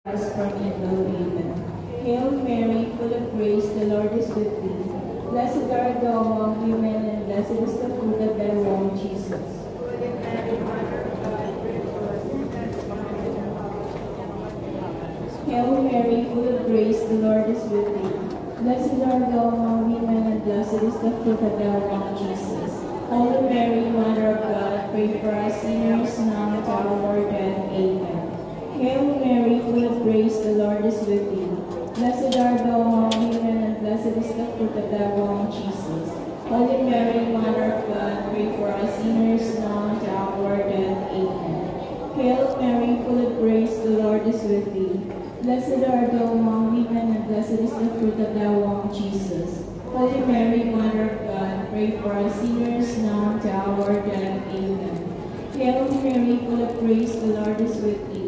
us from evil. Amen. Hail Mary, full of grace, the Lord is with thee. Blessed art thou among women, and blessed is the fruit of thy womb, Jesus. Hail Mary, full of grace, the Lord is with thee. Blessed art thou among women, and blessed is the fruit of thy womb, Jesus. Holy Mary, Mother of God, pray for us sinners now and at our hour of death. Amen. Hail Mary, full of grace, the Lord is with thee. Blessed art thou among women, and blessed is the fruit of thy womb, Jesus. Holy Mary, Mother of God, pray for us sinners now and at our hour of death. Amen. Hail Mary, full of grace, the Lord is with thee. Blessed art thou among women, and blessed is the fruit of thy womb, Jesus. Holy Mary, Mother of God, pray for us sinners now and at our hour of death. Amen. Hail Mary, full of grace, the Lord is with thee.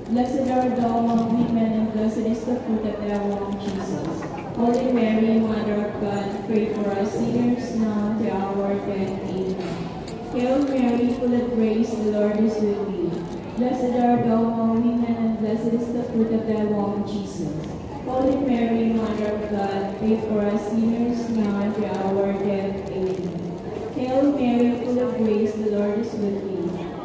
Blessed art thou among women, and blessed is the fruit of thy womb, Jesus. Holy Mary, Mother of God, pray for us sinners now and at our hour of death. Amen. Hail Mary, full of grace, the Lord is with thee. Blessed art thou among women, and blessed is the fruit of thy womb, Jesus. Holy Mary, Mother of God, pray for us sinners now and at our death. Amen. Hail Mary, full of grace, the Lord is with thee.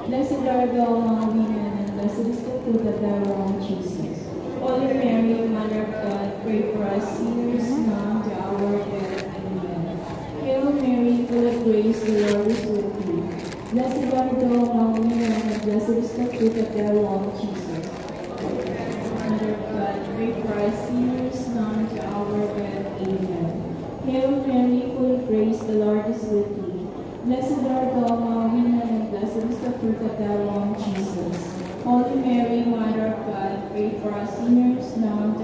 Blessed art thou among women, and blessed is the fruit of thy womb, Jesus. Holy Mary, Mother of God, pray for us sinners now and at our death. Amen. Hail Mary, full of grace, the Lord is with thee. Blessed art thou among women, and blessed is the fruit of thy womb, Jesus. Mother of God, pray for us sinners now and at our death. Amen. Hail Mary, full of grace, the Lord is with thee. Blessed art thou among women, and blessed is the fruit of thy womb, Jesus. Holy Mary, Mother of God, pray for us sinners now and